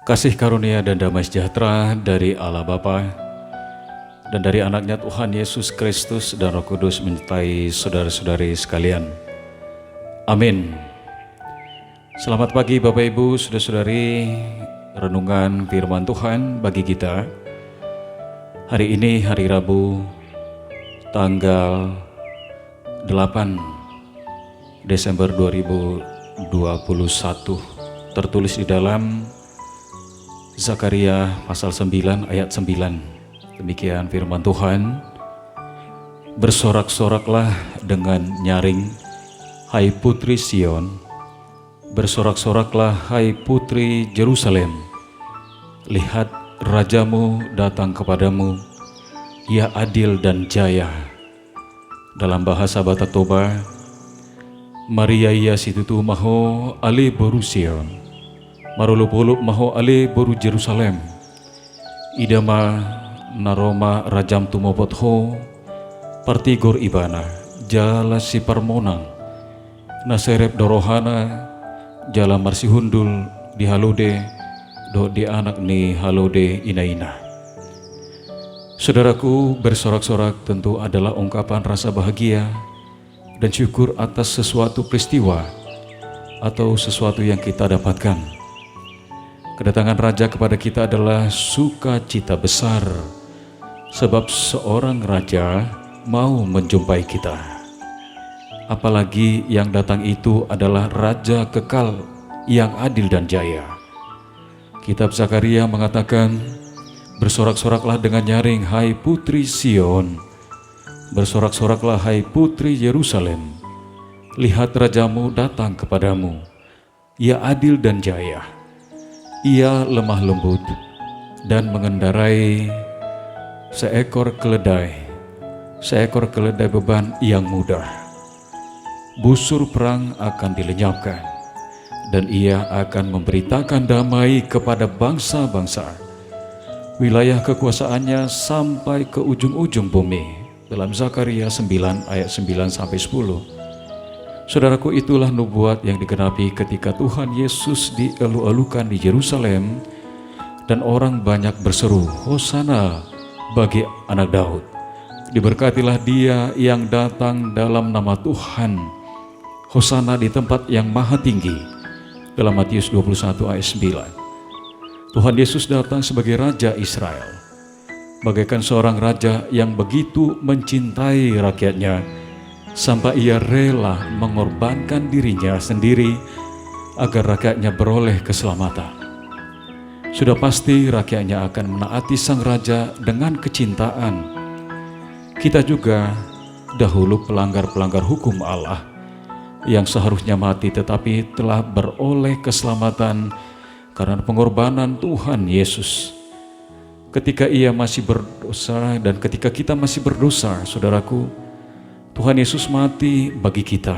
Kasih karunia dan damai sejahtera dari Allah Bapa dan dari anaknya Tuhan Yesus Kristus dan Roh Kudus menyertai saudara-saudari sekalian. Amin. Selamat pagi Bapak Ibu, saudara-saudari. Renungan firman Tuhan bagi kita hari ini, hari Rabu, tanggal 8 Desember 2021, tertulis di dalam Zakaria pasal 9 ayat 9. Demikian firman Tuhan. Bersorak-soraklah dengan nyaring, hai putri Sion. Bersorak-soraklah, hai putri Yerusalem. Lihat, rajamu datang kepadamu, ia adil dan jaya. Dalam bahasa Bata Toba, Maria ia situtu maho ale boru Sion. Marulupulup maho ale boru Jerusalem. Idama naroma rajam tumopot ho, partigor ibana, jala si parmonang, naserep dorohana, jala marsihundul di halode, do di anak ni halode ina-ina. Saudaraku, bersorak-sorak tentu adalah ungkapan rasa bahagia dan syukur atas sesuatu peristiwa atau sesuatu yang kita dapatkan. Kedatangan Raja kepada kita adalah sukacita besar, sebab seorang Raja mau menjumpai kita. Apalagi yang datang itu adalah Raja kekal yang adil dan jaya. Kitab Zakaria mengatakan, bersorak-soraklah dengan nyaring, hai putri Sion. Bersorak-soraklah, hai putri Yerusalem. Lihat, rajamu datang kepadamu, ia adil dan jaya. Ia lemah lembut dan mengendarai seekor keledai beban yang mudah. Busur perang akan dilenyapkan, dan ia akan memberitakan damai kepada bangsa-bangsa. Wilayah kekuasaannya sampai ke ujung-ujung bumi. Dalam Zakaria 9 ayat 9-10. Saudaraku, itulah nubuat yang digenapi ketika Tuhan Yesus dielu-elukan di Yerusalem dan orang banyak berseru, Hosana bagi anak Daud. Diberkatilah dia yang datang dalam nama Tuhan. Hosana di tempat yang maha tinggi. Dalam Matius 21 ayat 9. Tuhan Yesus datang sebagai Raja Israel, bagaikan seorang raja yang begitu mencintai rakyatnya, sampai ia rela mengorbankan dirinya sendiri agar rakyatnya beroleh keselamatan. Sudah pasti rakyatnya akan menaati sang raja dengan kecintaan. Kita juga dahulu pelanggar-pelanggar hukum Allah yang seharusnya mati tetapi telah beroleh keselamatan karena pengorbanan Tuhan Yesus. Ketika ia masih berdosa dan ketika kita masih berdosa, saudaraku, Tuhan Yesus mati bagi kita.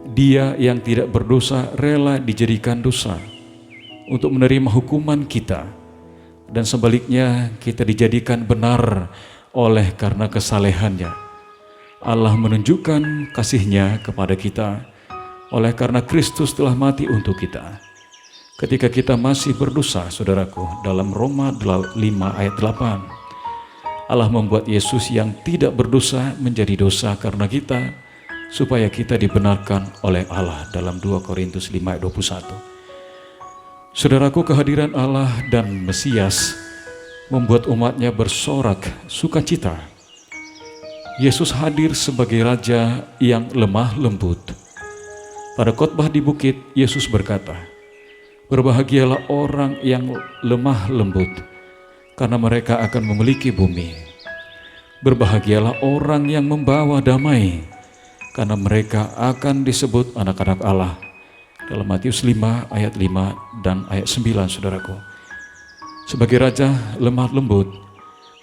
Dia yang tidak berdosa rela dijadikan dosa untuk menerima hukuman kita, dan sebaliknya kita dijadikan benar oleh karena kesalehannya. Allah menunjukkan kasih-Nya kepada kita oleh karena Kristus telah mati untuk kita. Ketika kita masih berdosa, saudaraku, dalam Roma 5 ayat 8, Allah membuat Yesus yang tidak berdosa menjadi dosa karena kita, supaya kita dibenarkan oleh Allah, dalam 2 Korintus 5 ayat 21. Saudaraku, kehadiran Allah dan Mesias membuat umatnya bersorak sukacita. Yesus hadir sebagai Raja yang lemah lembut. Pada khotbah di bukit, Yesus berkata, berbahagialah orang yang lemah lembut, karena mereka akan memiliki bumi. Berbahagialah orang yang membawa damai, karena mereka akan disebut anak-anak Allah. Dalam Matius 5 ayat 5 dan ayat 9, saudaraku. Sebagai Raja lemah lembut,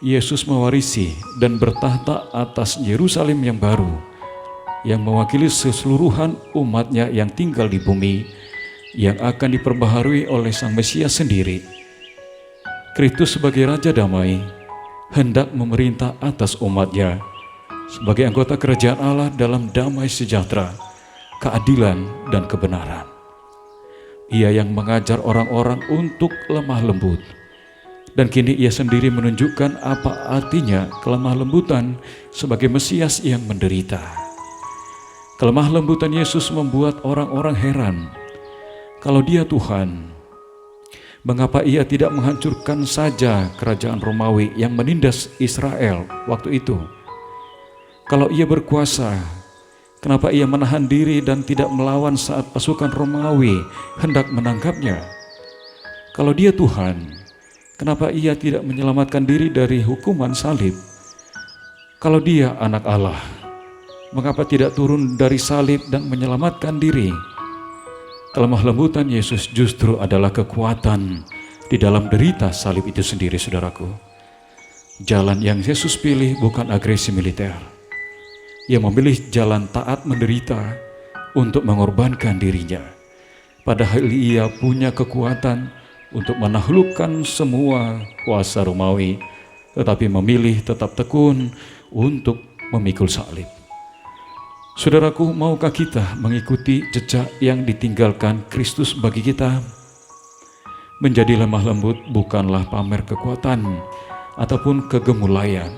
Yesus mewarisi dan bertahta atas Yerusalem yang baru, yang mewakili keseluruhan umatnya yang tinggal di bumi, yang akan diperbaharui oleh Sang Mesias sendiri. Kristus sebagai Raja damai hendak memerintah atas umatnya sebagai anggota kerajaan Allah dalam damai sejahtera, keadilan, dan kebenaran. Ia yang mengajar orang-orang untuk lemah lembut. Dan kini ia sendiri menunjukkan apa artinya kelemah lembutan sebagai Mesias yang menderita. Kelemah lembutan Yesus membuat orang-orang heran. Kalau dia Tuhan, mengapa ia tidak menghancurkan saja kerajaan Romawi yang menindas Israel waktu itu? Kalau ia berkuasa, kenapa ia menahan diri dan tidak melawan saat pasukan Romawi hendak menangkapnya? Kalau dia Tuhan, kenapa ia tidak menyelamatkan diri dari hukuman salib? Kalau dia anak Allah, mengapa tidak turun dari salib dan menyelamatkan diri? Kelemah lembutan Yesus justru adalah kekuatan di dalam derita salib itu sendiri, saudaraku. Jalan yang Yesus pilih bukan agresi militer. Ia memilih jalan taat menderita untuk mengorbankan dirinya. Padahal ia punya kekuatan untuk menaklukkan semua kuasa Romawi, tetapi memilih tetap tekun untuk memikul salib. Saudaraku, maukah kita mengikuti jejak yang ditinggalkan Kristus bagi kita? Menjadi lemah lembut bukanlah pamer kekuatan ataupun kegemulayan,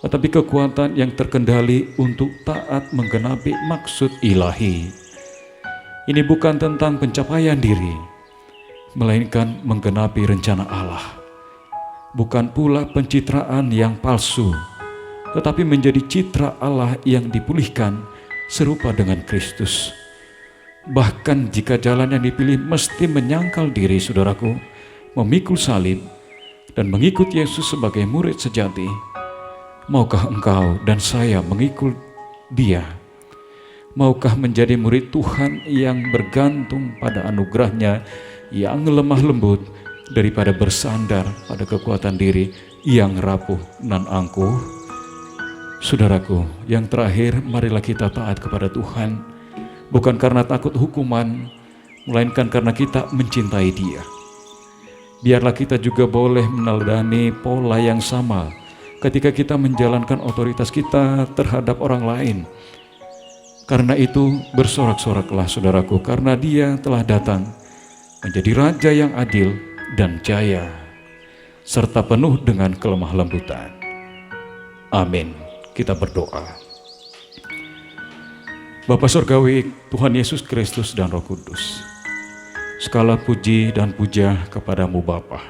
tetapi kekuatan yang terkendali untuk taat menggenapi maksud ilahi. Ini bukan tentang pencapaian diri, melainkan menggenapi rencana Allah. Bukan pula pencitraan yang palsu, tetapi menjadi citra Allah yang dipulihkan serupa dengan Kristus. Bahkan jika jalan yang dipilih mesti menyangkal diri, saudaraku, memikul salib dan mengikut Yesus sebagai murid sejati, maukah engkau dan saya mengikut Dia? Maukah menjadi murid Tuhan yang bergantung pada anugerahnya yang lemah lembut daripada bersandar pada kekuatan diri yang rapuh dan angkuh? Saudaraku, yang terakhir, marilah kita taat kepada Tuhan, bukan karena takut hukuman, melainkan karena kita mencintai Dia. Biarlah kita juga boleh meneladani pola yang sama ketika kita menjalankan otoritas kita terhadap orang lain. Karena itu, bersorak-soraklah saudaraku, karena Dia telah datang menjadi Raja yang adil dan jaya, serta penuh dengan kelemah lembutan. Amin. Kita berdoa. Bapa Surgawi, Tuhan Yesus Kristus dan Roh Kudus, segala puji dan puja kepadamu Bapa,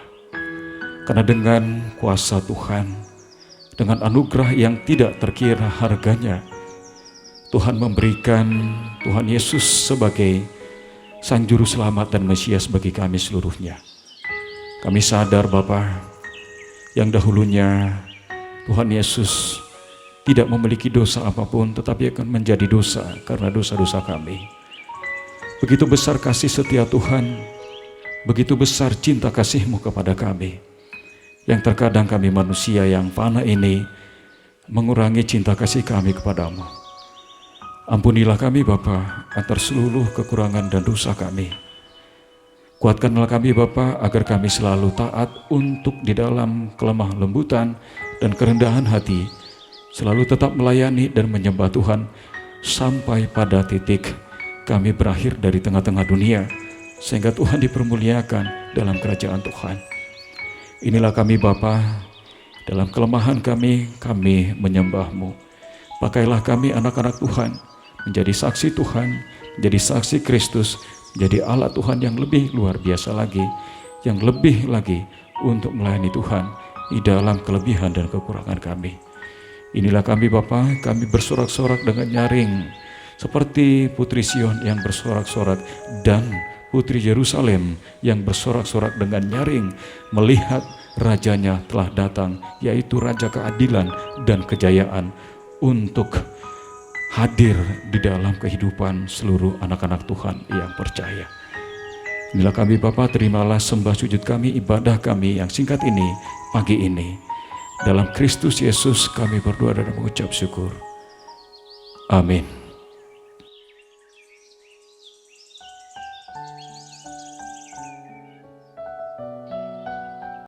karena dengan kuasa Tuhan, dengan anugerah yang tidak terkira harganya, Tuhan memberikan Tuhan Yesus sebagai Sang Juru Selamat dan Mesias bagi kami seluruhnya. Kami sadar Bapa, yang dahulunya Tuhan Yesus tidak memiliki dosa apapun, tetapi akan menjadi dosa karena dosa-dosa kami. Begitu besar kasih setia Tuhan, begitu besar cinta kasih-Mu kepada kami, yang terkadang kami manusia yang fana ini mengurangi cinta kasih kami kepadamu. Ampunilah kami Bapa atas seluruh kekurangan dan dosa kami. Kuatkanlah kami Bapa agar kami selalu taat untuk di dalam kelemah lembutan dan kerendahan hati, selalu tetap melayani dan menyembah Tuhan sampai pada titik kami berakhir dari tengah-tengah dunia, sehingga Tuhan dipermuliakan dalam kerajaan Tuhan. Inilah kami Bapa, dalam kelemahan kami menyembah-Mu. Pakailah kami anak-anak Tuhan menjadi saksi Tuhan, menjadi saksi Kristus, menjadi Allah Tuhan yang lebih luar biasa lagi, yang lebih lagi untuk melayani Tuhan di dalam kelebihan dan kekurangan kami. Inilah kami Bapa, kami bersorak-sorak dengan nyaring seperti Putri Sion yang bersorak-sorak dan Putri Yerusalem yang bersorak-sorak dengan nyaring melihat Rajanya telah datang, yaitu Raja keadilan dan kejayaan, untuk hadir di dalam kehidupan seluruh anak-anak Tuhan yang percaya. Inilah kami Bapa, terimalah sembah sujud kami, ibadah kami yang singkat ini, pagi ini. Dalam Kristus Yesus kami berdoa dan mengucap syukur. Amin.